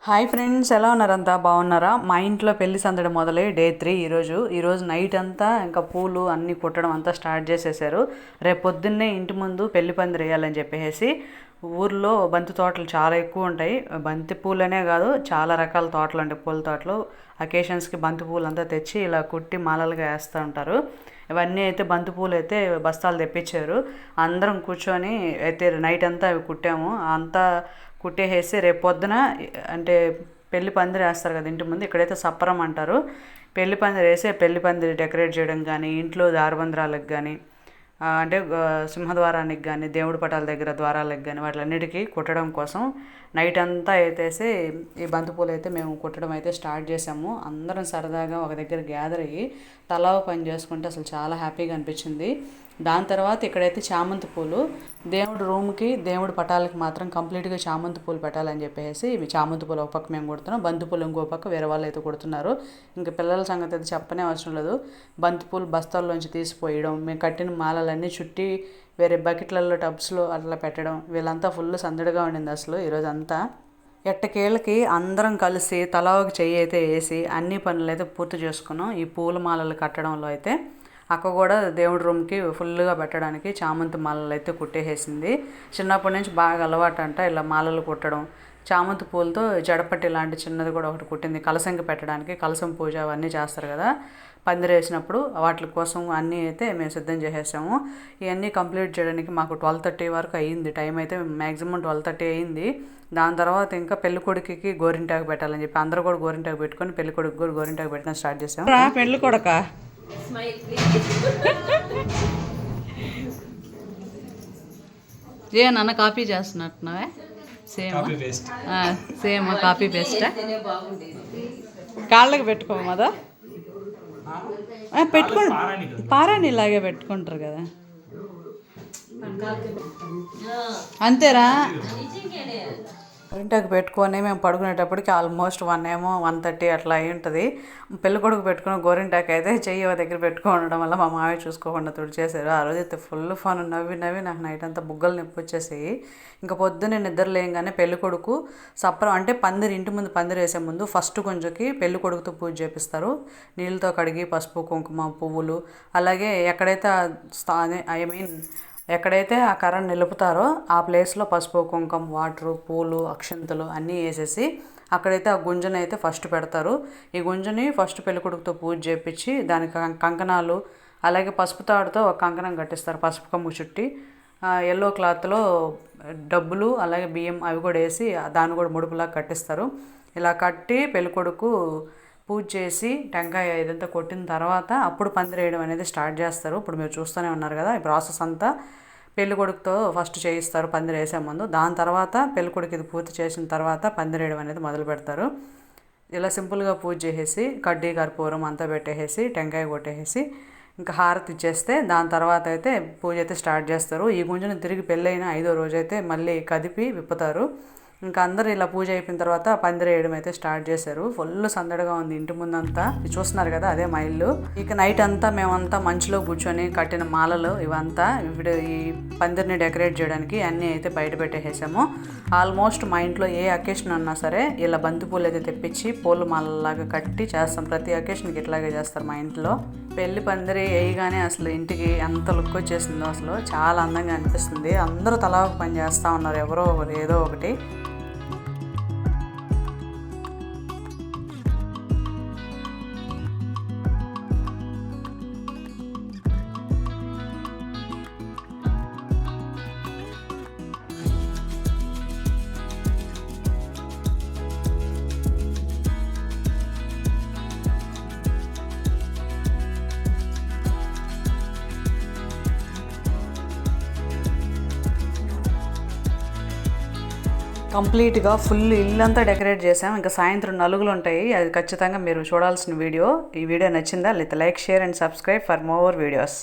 Hi friends, ఎలా ఉన్నారంతా? బాగున్నారా? మా ఇంట్లో పెళ్లి సందడి మొదలై డే 3 ఈరోజు నైట్ అంతా ఇంకా పూలు అన్నీ కుట్టడం అంతా స్టార్ట్ చేసేసారు. రేపు పొద్దున్నే ఇంటి ముందు పెళ్లి పందిరి వేయాలని చెప్పేసి ఊర్లో బంతి తోటలు చాలా ఎక్కువ ఉంటాయి. బంతి పూలనే కాదు, చాలా రకాల తోటలు ఉంటాయి. పూల తోటలు అకేషన్స్కి బంతి పూలు అంతా తెచ్చి ఇలా కుట్టి మాలలుగా వేస్తూ ఉంటారు. ఇవన్నీ అయితే బంతి పూలు అయితే బస్తాలు తెప్పించారు. అందరం కూర్చొని అయితే నైట్ అంతా అవి కుట్టాము. అంతా కుట్టేసేసి రేపు పొద్దున అంటే పెళ్లి పందిరి వేస్తారు కదా ఇంటి ముందు, ఇక్కడైతే సప్పరం అంటారు. పెళ్లి పందిరి వేసి పెళ్లి పందిరి డెకరేట్ చేయడం కానీ, ఇంట్లో దారబంధరాలకు కానీ, అంటే సింహద్వారానికి కానీ, దేవుడి పటాల దగ్గర ద్వారాలకు కానీ వాటిలన్నిటికీ కుట్టడం కోసం నైట్ అంతా అయితేసి ఈ బంతిపూలు అయితే మేము కుట్టడం అయితే స్టార్ట్ చేసాము. అందరం సరదాగా ఒక దగ్గర గ్యాదర్ అయ్యి తలా పని చేసుకుంటే అసలు చాలా హ్యాపీగా అనిపించింది. దాని తర్వాత ఇక్కడైతే చామంతి పూలు దేవుడి రూమ్కి, దేవుడి పటాలకి మాత్రం కంప్లీట్గా చామంతి పూలు పెట్టాలని చెప్పేసి ఇవి చామంతి పూలు ఒక పక్క మేము కుడుతున్నాం, బంతి పూలు ఇంకో పక్క వేరే వాళ్ళు అయితే కుడుతున్నారు. ఇంకా పిల్లల సంగతి అయితే చెప్పనే అవసరం లేదు. బంతి పూలు బస్తాల్లోంచి తీసిపోయడం, మేము కట్టిన మాలలన్నీ చుట్టి వేరే బకెట్లలో టబ్స్లో అట్లా పెట్టడం, వీళ్ళంతా ఫుల్ సందడిగా ఉండింది అసలు ఈరోజు అంతా. ఎట్టకేళ్ళకి అందరం కలిసి తలా ఒక చెయ్యి అయితే వేసి అన్ని పనులు అయితే పూర్తి చేసుకున్నాం. ఈ పూల మాలలు కట్టడంలో అయితే అక్క కూడా దేవుడి రూమ్కి ఫుల్గా పెట్టడానికి చామంతి మాలలు అయితే కుట్టేసేసింది. చిన్నప్పటి నుంచి బాగా అలవాటు అంట ఇలా మాలలు కుట్టడం. చామంతి పూలతో జడపట్టి లాంటి చిన్నది కూడా ఒకటి కుట్టింది, కలసంకి పెట్టడానికి. కలసం పూజ అవన్నీ చేస్తారు కదా పందిరేసినప్పుడు, వాటి కోసం అన్నీ అయితే మేము సిద్ధం చేసేసాము. ఇవన్నీ కంప్లీట్ చేయడానికి మాకు 12:30 వరకు అయ్యింది. టైం అయితే మ్యాక్సిమం 12:30 అయ్యింది. దాని తర్వాత ఇంకా పెళ్లి కొడుకుకి గోరింటాకు పెట్టాలని చెప్పి అందరూ కూడా గోరింటాకు పెట్టుకొని పెళ్లి కొడుకు కూడా గోరింటాకు పెట్టడం స్టార్ట్ చేసాము. పెళ్లి కొడక ఏ నాన్న కాపీ చేస్తున్నట్టున్నావే? సేమ్ కాపీ పేస్టా? కాళ్ళకి పెట్టుకో మదా పెట్టుకోండి, పారాని ఇలాగే పెట్టుకుంటారు కదా అంతేరా. ఇంటికి పెట్టుకొని మేము పడుకునేటప్పటికి ఆల్మోస్ట్ 1:30 అట్లా అయి ఉంటుంది. పెళ్ళికొడుకు పెట్టుకుని గోరింటాకు అయితే చెయ్యి దగ్గర పెట్టుకోవడం వల్ల మా మామయ్య చూసుకోకుండా తుడిచేశారు. ఆ రోజు అయితే ఫుల్ ఫన్, నవ్వి నాకు నైట్ అంతా బుగ్గలు నొప్పి వచ్చేసాయి. ఇంకా పొద్దున్నే నిద్ర లేయంగానే పెళ్ళికొడుకు సప్పరం అంటే పందిరి, ఇంటి ముందు పందిరి వేసే ముందు ఫస్ట్ కొంచెంకి పెళ్ళికొడుకుతో పూజ చేపిస్తారు. నీళ్ళతో కడిగి పసుపు, కుంకుమ, పువ్వులు, అలాగే ఎక్కడైతే ఎక్కడైతే ఆ కర్రను నిలుపుతారో ఆ ప్లేస్లో పసుపు, కుంకుమ, వాటరు, పూలు, అక్షంతలు అన్నీ వేసేసి అక్కడైతే ఆ గుంజను అయితే ఫస్ట్ పెడతారు. ఈ గుంజని ఫస్ట్ పెళ్ళికొడుకుతో పూజ చేపించి దానికి కంకణాలు, అలాగే పసుపు తాడుతో ఒక కంకణం కట్టిస్తారు పసుపు కొమ్ము చుట్టి. ఎల్లో క్లాత్లో డబ్బులు అలాగే బియ్యం అవి కూడా వేసి దాన్ని కూడా ముడుపులాగా కట్టిస్తారు. ఇలా కట్టి పెళ్ళికొడుకు పూజ చేసి టెంకాయ ఇదంతా కొట్టిన తర్వాత అప్పుడు పందిరేయడం అనేది స్టార్ట్ చేస్తారు. ఇప్పుడు మీరు చూస్తూనే ఉన్నారు కదా ఈ ప్రాసెస్ అంతా. పెళ్ళికొడుకుతో ఫస్ట్ చేయిస్తారు పందిరి వేసే ముందు. దాని తర్వాత పెళ్ళికొడుకు ఇది పూర్తి చేసిన తర్వాత పందిరేయడం అనేది మొదలు పెడతారు. ఇలా సింపుల్గా పూజ చేసేసి కడ్డీ కర్పూరం అంతా పెట్టేసి టెంకాయ కొట్టేసి ఇంకా హారతి ఇచ్చేస్తే దాని తర్వాత అయితే పూజ అయితే స్టార్ట్ చేస్తారు. ఈ గుంజను తిరిగి పెళ్ళైన 5వ రోజు అయితే మళ్ళీ కదిపి విప్పుతారు. ఇంకా అందరూ ఇలా పూజ అయిపోయిన తర్వాత పందిరి వేయడం అయితే స్టార్ట్ చేశారు. ఫుల్ సందడిగా ఉంది ఇంటి ముందంతా. చూస్తున్నారు కదా అదే మా ఇల్లు. ఇక నైట్ అంతా మేమంతా మంచులో కూర్చొని కట్టిన మాలలు ఇవంతా ఇప్పుడు ఈ పందిరిని డెకరేట్ చేయడానికి అన్నీ అయితే బయట పెట్టేసాము. ఆల్మోస్ట్ మా ఇంట్లో ఏ అకేషన్ ఉన్నా సరే ఇలా బంతిపూలు అయితే తెప్పించి పూల మాలలాగా కట్టి చేస్తాం. ప్రతి అకేషన్కి ఇట్లాగే చేస్తారు మా ఇంట్లో. పెళ్లి పందిరి వేయగానే అసలు ఇంటికి ఎంత లుక్ వచ్చేసిందో, అసలు చాలా అందంగా అనిపిస్తుంది. అందరూ తలా ఒక పని చేస్తూ ఉన్నారు, ఎవరో ఏదో ఒకటి. కంప్లీట్గా ఫుల్ ఇల్లంతా డెకరేట్ చేసాం. ఇంకా సాయంత్రం నలుగులు ఉంటాయి, అది ఖచ్చితంగా మీరు చూడాల్సిన వీడియో. ఈ వీడియో నచ్చిందా? లేదా like, share and subscribe for more videos.